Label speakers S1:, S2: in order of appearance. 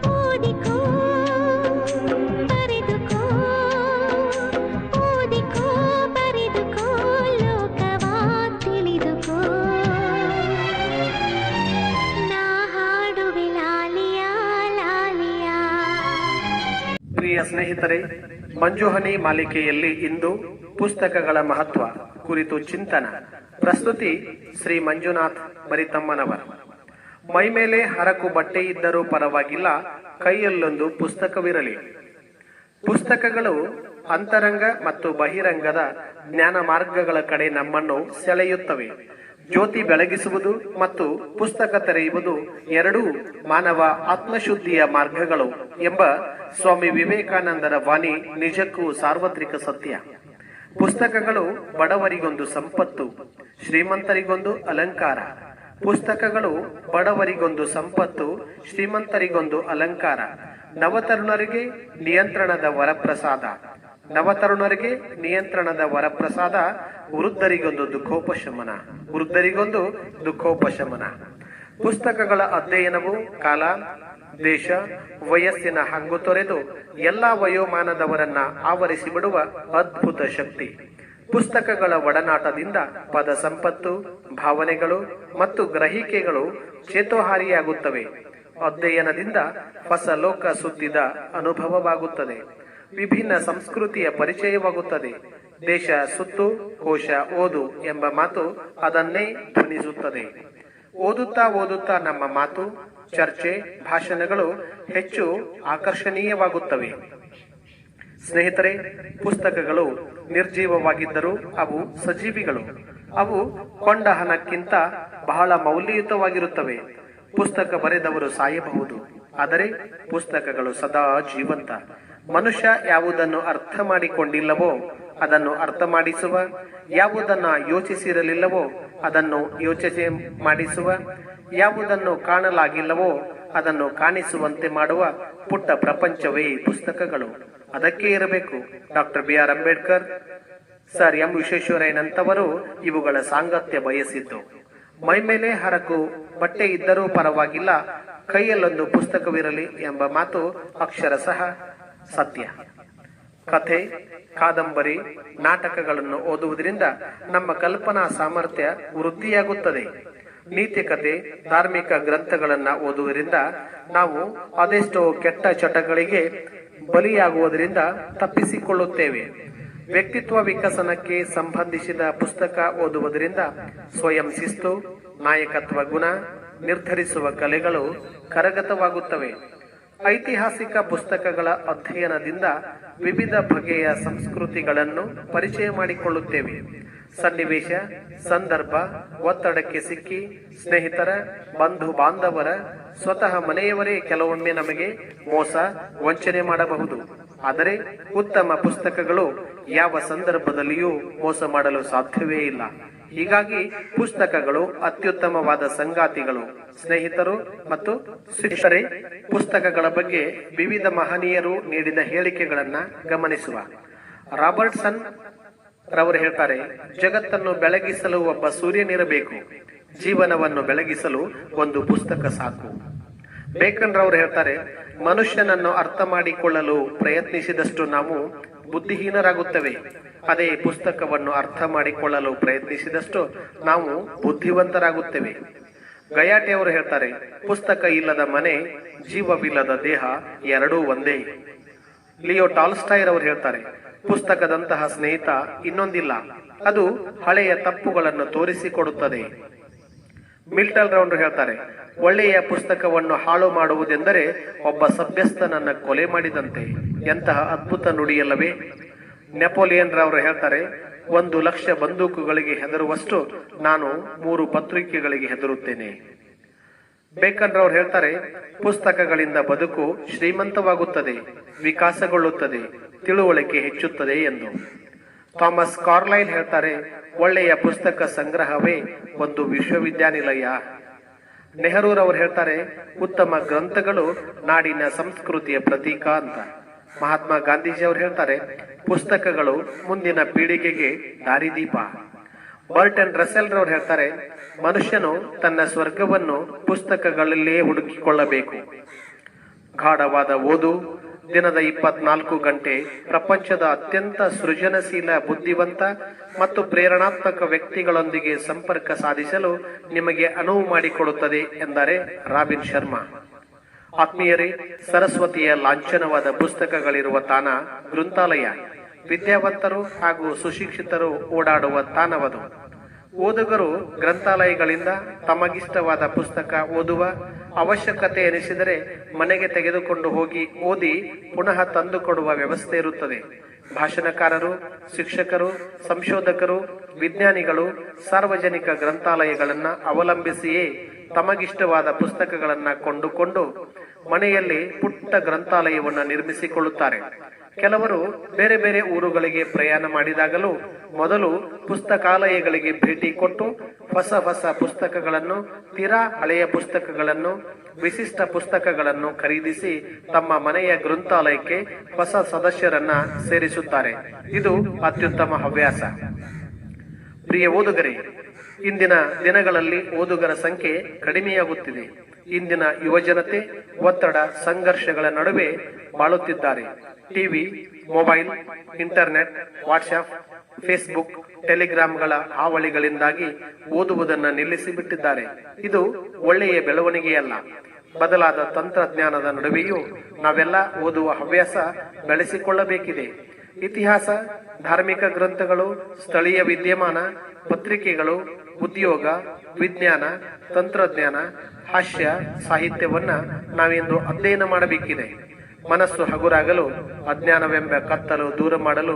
S1: ಓದಿಕೋ ಬರೆದುಕೋ ಓದಿಕೋ ಬರೆದುಕೋ ಲೋಕವಾ ತಿಳಿದುಕೋ ನಾ ಹಾಡುವೆ ಲಾಲಿಯಾ ಲಾಲಿಯಾ.
S2: ಪ್ರಿಯ ಸ್ನೇಹಿತರೆ, ಮಂಜುಹನಿ ಮಾಲಿಕೆಯಲ್ಲಿ ಇಂದು ಪುಸ್ತಕಗಳ ಮಹತ್ವ ಕುರಿತು ಚಿಂತನ. ಪ್ರಸ್ತುತಿ ಶ್ರೀ ಮಂಜುನಾಥ್ ಮರಿತಮ್ಮನವರ್. ಮೈಮೇಲೆ ಹರಕು ಬಟ್ಟೆ ಇದ್ದರೂ ಪರವಾಗಿಲ್ಲ, ಕೈಯಲ್ಲೊಂದು ಪುಸ್ತಕವಿರಲಿ. ಪುಸ್ತಕಗಳು ಅಂತರಂಗ ಮತ್ತು ಬಹಿರಂಗದ ಜ್ಞಾನ ಮಾರ್ಗಗಳ ಕಡೆ ನಮ್ಮನ್ನು ಸೆಳೆಯುತ್ತವೆ. ಜ್ಯೋತಿ ಬೆಳಗಿಸುವುದು ಮತ್ತು ಪುಸ್ತಕ ತೆರೆಯುವುದು ಎರಡೂ ಮಾನವ ಆತ್ಮಶುದ್ಧಿಯ ಮಾರ್ಗಗಳು ಎಂಬ ಸ್ವಾಮಿ ವಿವೇಕಾನಂದರ ವಾಣಿ ನಿಜಕ್ಕೂ ಸಾರ್ವತ್ರಿಕ ಸತ್ಯ. ಪುಸ್ತಕಗಳು ಬಡವರಿಗೊಂದು ಸಂಪತ್ತು, ಶ್ರೀಮಂತರಿಗೊಂದು ಅಲಂಕಾರ. ಪುಸ್ತಕಗಳು ಬಡವರಿಗೊಂದು ಸಂಪತ್ತು, ಶ್ರೀಮಂತರಿಗೊಂದು ಅಲಂಕಾರ. ನವತರುಣರಿಗೆ ನಿಯಂತ್ರಣದ ವರಪ್ರಸಾದ. ನವತರುಣರಿಗೆ ನಿಯಂತ್ರಣದ ವರಪ್ರಸಾದ. ವೃದ್ಧರಿಗೊಂದು ದುಃಖೋಪಶಮನ. ವೃದ್ಧರಿಗೊಂದು ದುಃಖೋಪಶಮನ. ಪುಸ್ತಕಗಳ ಅಧ್ಯಯನವು ಕಾಲ, ದೇಶ, ವಯಸ್ಸಿನ ಹಂಗು ತೊರೆದು ಎಲ್ಲಾ ವಯೋಮಾನದವರನ್ನ ಆವರಿಸಿ ಬಿಡುವ ಅದ್ಭುತ ಶಕ್ತಿ. ಪುಸ್ತಕಗಳ ಒಡನಾಟದಿಂದ ಪದ ಸಂಪತ್ತು, ಭಾವನೆಗಳು ಮತ್ತು ಗ್ರಹಿಕೆಗಳು ಚೇತೋಹಾರಿಯಾಗುತ್ತವೆ. ಅಧ್ಯಯನದಿಂದ ಹೊಸ ಲೋಕ ಸುತ್ತಿದ ಅನುಭವವಾಗುತ್ತದೆ. ವಿಭಿನ್ನ ಸಂಸ್ಕೃತಿಯ ಪರಿಚಯವಾಗುತ್ತದೆ. ದೇಶ ಸುತ್ತು, ಕೋಶ ಓದು ಎಂಬ ಮಾತು ಅದನ್ನೇ ಧ್ವನಿಸುತ್ತದೆ. ಓದುತ್ತಾ ಓದುತ್ತಾ ನಮ್ಮ ಮಾತು, ಚರ್ಚೆ, ಭಾಷಣಗಳು ಹೆಚ್ಚು ಆಕರ್ಷಣೀಯವಾಗುತ್ತವೆ. ಸ್ನೇಹಿತರೆ, ಪುಸ್ತಕಗಳು ನಿರ್ಜೀವವಾಗಿದ್ದರೂ ಅವು ಸಜೀವಿಗಳು. ಅವು ಕೊಂಡ ಹಣಕ್ಕಿಂತ ಬಹಳ ಮೌಲ್ಯಯುತವಾಗಿರುತ್ತವೆ. ಪುಸ್ತಕ ಬರೆದವರು ಸಾಯಬಹುದು, ಆದರೆ ಪುಸ್ತಕಗಳು ಸದಾ ಜೀವಂತ. ಮನುಷ್ಯ ಯಾವುದನ್ನು ಅರ್ಥ ಮಾಡಿಕೊಂಡಿಲ್ಲವೋ ಅದನ್ನು ಅರ್ಥ ಮಾಡಿಸುವ, ಯಾವುದನ್ನ ಯೋಚಿಸಿರಲಿಲ್ಲವೋ ಅದನ್ನು ಯೋಚಿಸಿ ಮಾಡಿಸುವ, ಯಾವುದನ್ನು ಕಾಣಲಾಗಿಲ್ಲವೋ ಅದನ್ನು ಕಾಣಿಸುವಂತೆ ಮಾಡುವ ಪುಟ್ಟ ಪ್ರಪಂಚವೇ ಪುಸ್ತಕಗಳು. ಅದಕ್ಕೆ ಇರಬೇಕು doctor BR Ambedkar, sir M ವಿಶ್ವೇಶ್ವರಯ್ಯನಂತವರು ಇವುಗಳ ಸಾಂಗತ್ಯ ಬಯಸಿದ್ದು. ಮೈಮೇಲೆ ಹರಕು ಬಟ್ಟೆ ಇದ್ದರೂ ಪರವಾಗಿಲ್ಲ, ಕೈಯಲ್ಲೊಂದು ಪುಸ್ತಕವಿರಲಿ ಎಂಬ ಮಾತು ಅಕ್ಷರಶಃ ಸತ್ಯ. ಕಥೆ, ಕಾದಂಬರಿ, ನಾಟಕಗಳನ್ನು ಓದುವುದರಿಂದ ನಮ್ಮ ಕಲ್ಪನಾ ಸಾಮರ್ಥ್ಯ ವೃದ್ಧಿಯಾಗುತ್ತದೆ. ನೀತಿ ಕಥೆ, ಧಾರ್ಮಿಕ ಗ್ರಂಥಗಳನ್ನ ಓದುವುದರಿಂದ ನಾವು ಅದೆಷ್ಟೋ ಕೆಟ್ಟ ಚಟಗಳಿಗೆ ಬಲಿಯಾಗುವುದರಿಂದ ತಪ್ಪಿಸಿಕೊಳ್ಳುತ್ತೇವೆ. ವ್ಯಕ್ತಿತ್ವ ವಿಕಸನಕ್ಕೆ ಸಂಬಂಧಿಸಿದ ಪುಸ್ತಕ ಓದುವುದರಿಂದ ಸ್ವಯಂ ಶಿಸ್ತು, ನಾಯಕತ್ವ ಗುಣ, ನಿರ್ಧರಿಸುವ ಕಲೆಗಳು ಕರಗತವಾಗುತ್ತವೆ. ಐತಿಹಾಸಿಕ ಪುಸ್ತಕಗಳ ಅಧ್ಯಯನದಿಂದ ವಿವಿಧ ಬಗೆಯ ಸಂಸ್ಕೃತಿಗಳನ್ನು ಪರಿಚಯ ಮಾಡಿಕೊಳ್ಳುತ್ತೇವೆ. ಸನ್ನಿವೇಶ, ಸಂದರ್ಭ, ಒತ್ತಡಕ್ಕೆ ಸಿಕ್ಕಿ ಸ್ನೇಹಿತರ, ಬಂಧು ಬಾಂಧವರ, ಸ್ವತಃ ಮನೆಯವರೇ ಕೆಲವೊಮ್ಮೆ ನಮಗೆ ಮೋಸ, ವಂಚನೆ ಮಾಡಬಹುದು. ಆದರೆ ಉತ್ತಮ ಪುಸ್ತಕಗಳು ಯಾವ ಸಂದರ್ಭದಲ್ಲಿಯೂ ಮೋಸ ಮಾಡಲು ಸಾಧ್ಯವೇ ಇಲ್ಲ. ಹೀಗಾಗಿ ಪುಸ್ತಕಗಳು ಅತ್ಯುತ್ತಮವಾದ ಸಂಗಾತಿಗಳು, ಸ್ನೇಹಿತರು ಮತ್ತು ಶಿಕ್ಷಕರೇ. ಪುಸ್ತಕಗಳ ಬಗ್ಗೆ ವಿವಿಧ ಮಹನೀಯರು ನೀಡಿದ ಹೇಳಿಕೆಗಳನ್ನ ಗಮನಿಸುವ. ರಾಬರ್ಟ್ಸನ್ ರವರು ಹೇಳ್ತಾರೆ, ಜಗತ್ತನ್ನು ಬೆಳಗಿಸಲು ಒಬ್ಬ ಸೂರ್ಯನಿರಬೇಕು, ಜೀವನವನ್ನು ಬೆಳಗಿಸಲು ಒಂದು ಪುಸ್ತಕ ಸಾಕು. ಬೇಕನ್ ರವರು ಹೇಳ್ತಾರೆ, ಮನುಷ್ಯನನ್ನು ಅರ್ಥ ಮಾಡಿಕೊಳ್ಳಲು ಪ್ರಯತ್ನಿಸಿದಷ್ಟು ನಾವು ಬುದ್ಧಿಹೀನರಾಗುತ್ತೇವೆ. ಅದೇ ಪುಸ್ತಕವನ್ನು ಅರ್ಥ ಮಾಡಿಕೊಳ್ಳಲು ಪ್ರಯತ್ನಿಸಿದಷ್ಟು ನಾವು ಬುದ್ಧಿವಂತರಾಗುತ್ತೇವೆ. ಗಯಾಟೆ ಅವರು ಹೇಳ್ತಾರೆ, ಪುಸ್ತಕ ಇಲ್ಲದ ಮನೆ, ಜೀವವಿಲ್ಲದ ದೇಹ ಎರಡೂ ಒಂದೇ. ಲಿಯೋ ಟಾಲ್ಸ್ಟಾಯ್ ಅವರು ಹೇಳ್ತಾರೆ, ಪುಸ್ತಕದಂತಹ ಸ್ನೇಹಿತ ಇನ್ನೊಂದಿಲ್ಲ, ಅದು ಹಳೆಯ ತಪ್ಪುಗಳನ್ನು ತೋರಿಸಿಕೊಡುತ್ತದೆ. ಮಿಲ್ಟನ್ ರವರು ಹೇಳ್ತಾರೆ, ಒಳ್ಳೆಯ ಪುಸ್ತಕವನ್ನು ಹಾಳು ಮಾಡುವುದೆಂದರೆ ಒಬ್ಬ ಸಭ್ಯಸ್ಥನನ್ನ ಕೊಲೆ ಮಾಡಿದಂತೆ. ಎಂತಹ ಅದ್ಭುತ ನುಡಿಯಲ್ಲವೇ. ನೆಪೋಲಿಯನ್ ರವರು ಹೇಳ್ತಾರೆ, 1,00,000 ಬಂದೂಕುಗಳಿಗೆ ಹೆದರುವಷ್ಟು ನಾನು 3 ಪತ್ರಿಕೆಗಳಿಗೆ ಹೆದರುತ್ತೇನೆ. ಬೇಕನ್ ರವರು ಹೇಳ್ತಾರೆ, ಪುಸ್ತಕಗಳಿಂದ ಬದುಕು ಶ್ರೀಮಂತವಾಗುತ್ತದೆ, ವಿಕಾಸಗೊಳ್ಳುತ್ತದೆ, ತಿಳುವಳಿಕೆ ಹೆಚ್ಚುತ್ತದೆ ಎಂದು. ಥಾಮಸ್ ಕಾರ್ಲೈಲ್ ಹೇಳ್ತಾರೆ, ಒಳ್ಳೆಯ ಪುಸ್ತಕ ಸಂಗ್ರಹವೇ ಒಂದು ವಿಶ್ವವಿದ್ಯಾನಿಲಯ. ನೆಹರೂರವರು ಹೇಳ್ತಾರೆ, ಉತ್ತಮ ಗ್ರಂಥಗಳು ನಾಡಿನ ಸಂಸ್ಕೃತಿಯ ಪ್ರತೀಕ ಅಂತ. ಮಹಾತ್ಮ ಗಾಂಧೀಜಿ ಅವರು ಹೇಳ್ತಾರೆ, ಪುಸ್ತಕಗಳು ಮುಂದಿನ ಪೀಳಿಗೆಗೆ ದಾರಿದೀಪ. ಬರ್ಟನ್ ರಸೆಲ್ ರವರು ಹೇಳ್ತಾರೆ, ಮನುಷ್ಯನು ತನ್ನ ಸ್ವರ್ಗವನ್ನು ಪುಸ್ತಕಗಳಲ್ಲೇ ಹುಡುಕಿಕೊಳ್ಳಬೇಕು. ಗಾಢವಾದ ಓದು, ದಿನದ 24 ಗಂಟೆ ಪ್ರಪಂಚದ ಅತ್ಯಂತ ಸೃಜನಶೀಲ, ಬುದ್ಧಿವಂತ ಮತ್ತು ಪ್ರೇರಣಾತ್ಮಕ ವ್ಯಕ್ತಿಗಳೊಂದಿಗೆ ಸಂಪರ್ಕ ಸಾಧಿಸಲು ನಿಮಗೆ ಅನುವು ಮಾಡಿಕೊಡುತ್ತದೆ ಎಂದರೆ ರಾಬಿನ್ ಶರ್ಮಾ. ಆತ್ಮೀಯರೇ, ಸರಸ್ವತಿಯ ಲಾಂಛನವಾದ ಪುಸ್ತಕಗಳಿರುವ ತಾಣ ಗ್ರಂಥಾಲಯ. ವಿದ್ಯಾವಂತರು ಹಾಗೂ ಸುಶಿಕ್ಷಿತರು ಓಡಾಡುವ ತಾಣವದು. ಓದುಗರು ಗ್ರಂಥಾಲಯಗಳಿಂದ ತಮಗಿಷ್ಟವಾದ ಪುಸ್ತಕ ಓದುವ ಅವಶ್ಯಕತೆ ಎನಿಸಿದರೆ ಮನೆಗೆ ತೆಗೆದುಕೊಂಡು ಹೋಗಿ ಓದಿ ಪುನಃ ತಂದುಕೊಡುವ ವ್ಯವಸ್ಥೆ ಇರುತ್ತದೆ. ಭಾಷಣಕಾರರು, ಶಿಕ್ಷಕರು, ಸಂಶೋಧಕರು, ವಿಜ್ಞಾನಿಗಳು ಸಾರ್ವಜನಿಕ ಗ್ರಂಥಾಲಯಗಳನ್ನು ಅವಲಂಬಿಸಿಯೇ ತಮಗಿಷ್ಟವಾದ ಪುಸ್ತಕಗಳನ್ನು ಕೊಂಡುಕೊಂಡು ಮನೆಯಲ್ಲಿ ಪುಟ್ಟ ಗ್ರಂಥಾಲಯವನ್ನು ನಿರ್ಮಿಸಿಕೊಳ್ಳುತ್ತಾರೆ. ಕೆಲವರು ಬೇರೆ ಬೇರೆ ಊರುಗಳಿಗೆ ಪ್ರಯಾಣ ಮಾಡಿದಾಗಲೂ ಮೊದಲು ಪುಸ್ತಕಾಲಯಗಳಿಗೆ ಭೇಟಿ ಕೊಟ್ಟು ಹೊಸ ಹೊಸ ಪುಸ್ತಕಗಳನ್ನು, ತೀರಾ ಹಳೆಯ ಪುಸ್ತಕಗಳನ್ನು, ವಿಶಿಷ್ಟ ಪುಸ್ತಕಗಳನ್ನು ಖರೀದಿಸಿ ತಮ್ಮ ಮನೆಯ ಗ್ರಂಥಾಲಯಕ್ಕೆ ಹೊಸ ಸದಸ್ಯರನ್ನ ಸೇರಿಸುತ್ತಾರೆ. ಇದು ಅತ್ಯುತ್ತಮ ಹವ್ಯಾಸ. ಪ್ರಿಯ ಓದುಗರೇ, ಇಂದಿನ ದಿನಗಳಲ್ಲಿ ಓದುಗರ ಸಂಖ್ಯೆ ಕಡಿಮೆಯಾಗುತ್ತಿದೆ. ಇಂದಿನ ಯುವಜನತೆ ಒತ್ತಡ, ಸಂಘರ್ಷಗಳ ನಡುವೆ ಬಾಳುತ್ತಿದ್ದಾರೆ. TV, mobile, internet, WhatsApp, Facebook, ಟೆಲಿಗ್ರಾಮ್ಗಳ ಹಾವಳಿಗಳಿಂದಾಗಿ ಓದುವುದನ್ನು ನಿಲ್ಲಿಸಿಬಿಟ್ಟಿದ್ದಾರೆ. ಇದು ಒಳ್ಳೆಯ ಬೆಳವಣಿಗೆಯಲ್ಲ. ಬದಲಾದ ತಂತ್ರಜ್ಞಾನದ ನಡುವೆಯೂ ನಾವೆಲ್ಲ ಓದುವ ಹವ್ಯಾಸ ಬೆಳೆಸಿಕೊಳ್ಳಬೇಕಿದೆ. ಇತಿಹಾಸ, ಧಾರ್ಮಿಕ ಗ್ರಂಥಗಳು, ಸ್ಥಳೀಯ ವಿದ್ಯಮಾನ, ಪತ್ರಿಕೆಗಳು, ಉದ್ಯೋಗ, ವಿಜ್ಞಾನ, ತಂತ್ರಜ್ಞಾನ, ಹಾಸ್ಯ, ಸಾಹಿತ್ಯವನ್ನ ನಾವಿಂದು ಅಧ್ಯಯನ ಮಾಡಬೇಕಿದೆ. ಮನಸ್ಸು ಹಗುರಾಗಲು, ಅಜ್ಞಾನವೆಂಬ ಕತ್ತಲು ದೂರ ಮಾಡಲು